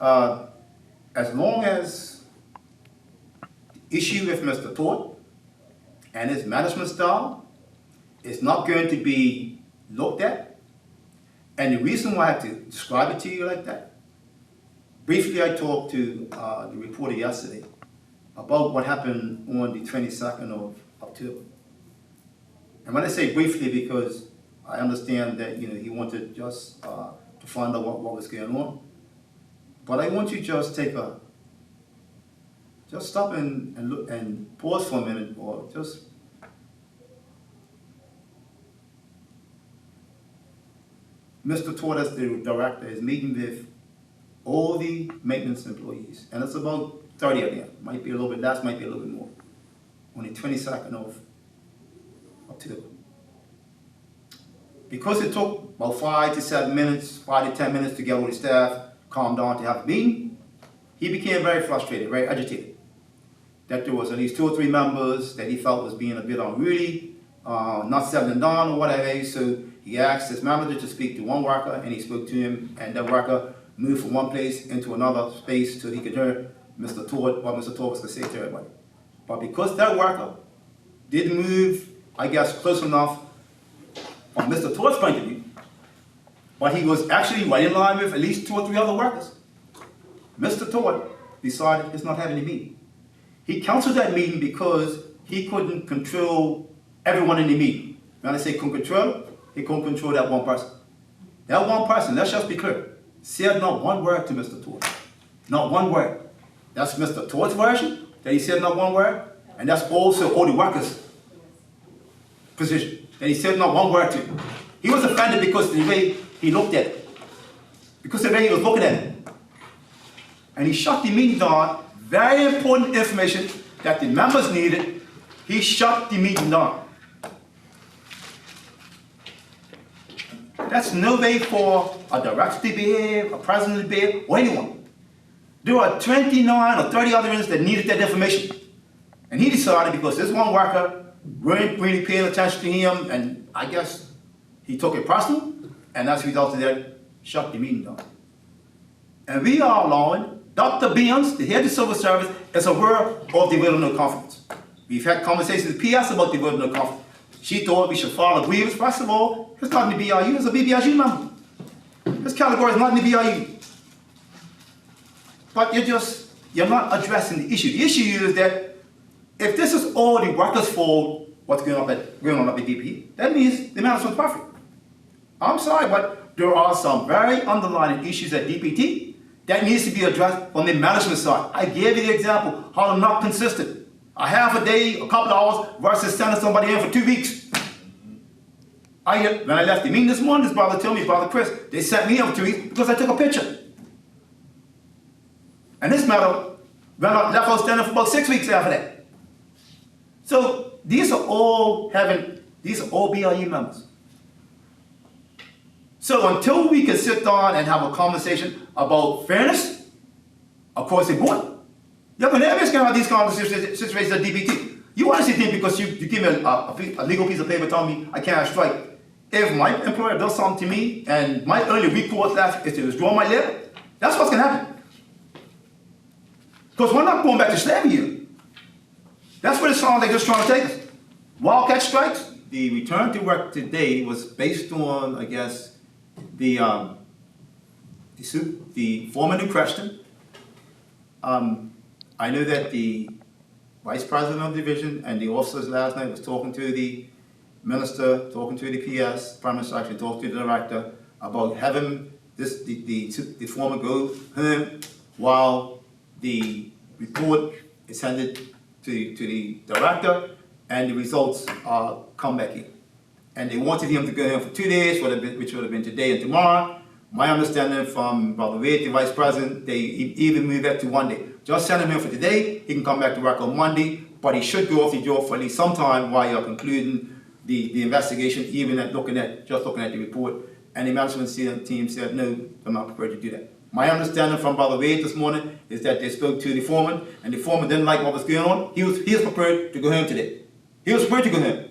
as long as the issue with Mr. Todd and his management style is not going to be looked at, and the reason why I have to describe it to you like that, briefly I talked to the reporter yesterday about what happened on the 22nd of October. And when I say briefly, because I understand that he wanted just to find out what was going on, but I want you to just stop and look and pause for a minute, or just Mr. Todd, as the director, is meeting with all the maintenance employees, and it's about 30 of them. Might be a little bit less, might be a little bit more. On the 22nd of October. Because it took about 5 to 7 minutes, 5 to 10 minutes to get all the staff calm down to have a meeting, he became very frustrated, very agitated. That there was at least 2 or 3 members that he felt was being a bit unruly, not settling down or whatever. So he asked his manager to speak to one worker, and he spoke to him, and that worker moved from one place into another space so he could hear Mr. Todd, what Mr. Todd was going to say to everybody. But because that worker didn't move, I guess, close enough from Mr. Todd's point of view, but he was actually right in line with at least 2 or 3 other workers, Mr. Todd decided he's not having a meeting. He canceled that meeting because he couldn't control everyone in the meeting. When I say couldn't control, he couldn't control that one person. That one person, let's just be clear, said not one word to Mr. Todd. Not one word. That's Mr. Todd's version, that he said not one word, and that's also all the workers' position, that he said not one word to. He was offended because of the way he looked at it, because of the way he was looking at it. And he shut the meeting down. Very important information that the members needed, he shut the meeting down. That's no way for a director to behave, a president to behave, or anyone. There are 29 or 30 others that needed that information. And he decided, because this one worker weren't really paying attention to him, and I guess he took it personal, and as a result of that, shut the meeting down. And we are allowing Dr. Beans, the head of the civil service, is aware of the Will No Conference. We've had conversations with PS about the Will No Conference. She thought we should file a grievance. First of all, it's not in the BIU, it's a BBIU member. This category is not in the BIU. But you're not addressing the issue. The issue is that if this is all the workers' fault, what's going on at DPT, that means the management's perfect. I'm sorry, but there are some very underlying issues at DPT that needs to be addressed from the management side. I gave you the example, how they're not consistent. A half a day, a couple of hours, versus sending somebody in for 2 weeks. When I left the meeting this morning, this brother told me, Brother Chris, they sent me in for 2 weeks because I took a picture. And this matter, left outstanding for about 6 weeks after that. So these are all BIU members. So until we can sit down and have a conversation about fairness across the board, you're going to have these kind of situations at DPT. You want to see things because you give me a legal piece of paper telling me I can't strike. If my employer does something to me and my only recourse left is to withdraw my letter, that's what's going to happen. Because we're not going back to slavery here. That's what it sounds like, just trying to take us. Wildcat strikes. The return to work today was based on, I guess, the foreman in question. I know that the vice president of the division and the officers last night was talking to the minister, talking to the PS, prime minister, talking to the director about having the foreman go home while the report is handed to the director and the results come back in. And they wanted him to go home for 2 days, which would have been today and tomorrow. My understanding from Brother Wade, the vice president, they even moved that to 1 day. Just send him in for today. He can come back to work on Monday, but he should go off the job for at least some time while you're concluding the investigation, even just looking at the report. And the management team said, no, they're not prepared to do that. My understanding from Brother Wade this morning is that they spoke to the foreman, and the foreman didn't like what was going on. He was prepared to go home today. He was prepared to go home.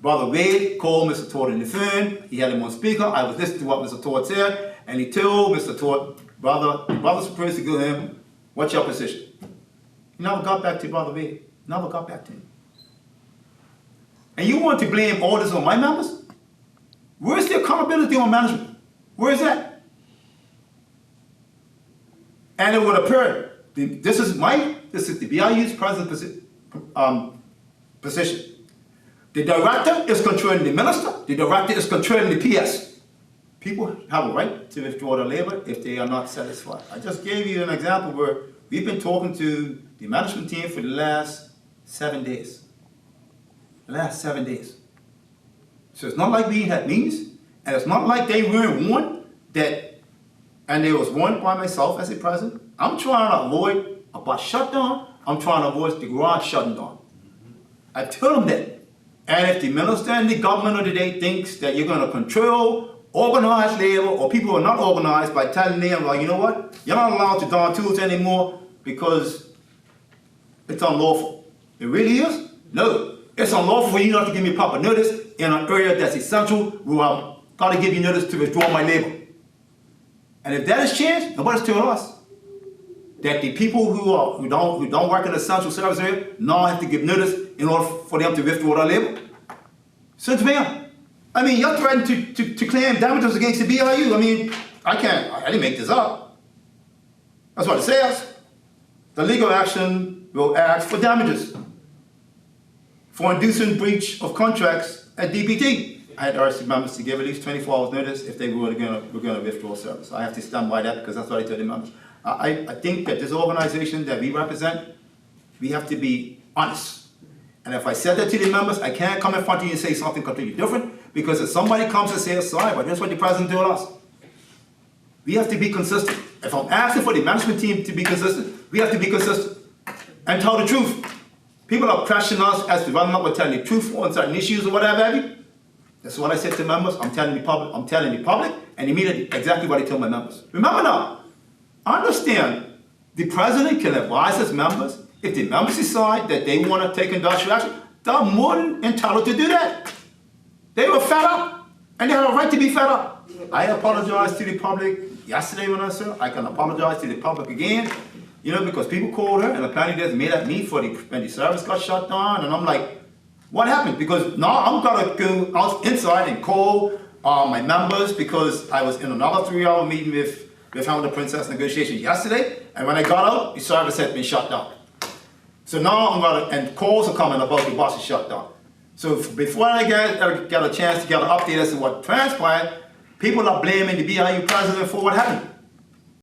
Brother Wade called Mr. Todd on the phone. He had him on speaker. I was listening to what Mr. Todd said, and he told Mr. Todd brother supposed to go to him, what's your position? He never got back to Brother B. Never got back to him. And you want to blame all this on my members? Where's the accountability on management? Where is that? And it would appear, this is the BIU's present position. The director is controlling the minister, the director is controlling the PS. People have a right to withdraw their labor if they are not satisfied. I just gave you an example where we've been talking to the management team for the last 7 days. The last 7 days. So it's not like we had meetings, and it's not like they weren't warned that, and there was warned by myself as a president. I'm trying to avoid a bus shutdown. I'm trying to avoid the garage shutting down. I told them that. And if the minister and the government of the day thinks that you're going to control organized labor or people who are not organized by telling them, well, you know what, you're not allowed to don tools anymore because it's unlawful. It really is? No. It's unlawful for you not to give me proper notice in an area that's essential where I've got to give you notice to withdraw my labor. And if that has changed, nobody's told us that the people who don't work in the essential service area now have to give notice in order for them to withdraw their labor. Since when? I mean, you're threatening to claim damages against the BIU. I mean, I didn't make this up. That's what it says. The legal action will ask for damages for inducing breach of contracts at DPT. I had urged the members to give at least 24 hours notice if they were going to withdraw service. I have to stand by that because that's what I tell the members. I think that this organization that we represent, we have to be honest. And if I said that to the members, I can't come in front of you and say something completely different, because if somebody comes and says, sorry, but that's what the president told us. We have to be consistent. If I'm asking for the management team to be consistent, we have to be consistent and tell the truth. People are questioning us as to whether or not we're telling the truth on certain issues or whatever have you. That's what I said to members. I'm telling the public, and immediately exactly what I tell my members. Remember now, understand, the president can advise his members. If the members decide that they want to take industrial action, they're more than entitled to do that. They were fed up, and they have a right to be fed up. I apologized to the public yesterday when I said I can apologize to the public again, because people called her and apparently they made at me when the service got shut down, and I'm like, what happened? Because now I'm gonna go out inside and call my members, because I was in another 3-hour meeting with Hamilton the Princess negotiations yesterday, and when I got out, the service had been shut down. So now and calls are coming about the bus is shut down. So before I get a chance to get an update as to what transpired, people are blaming the BIU president for what happened.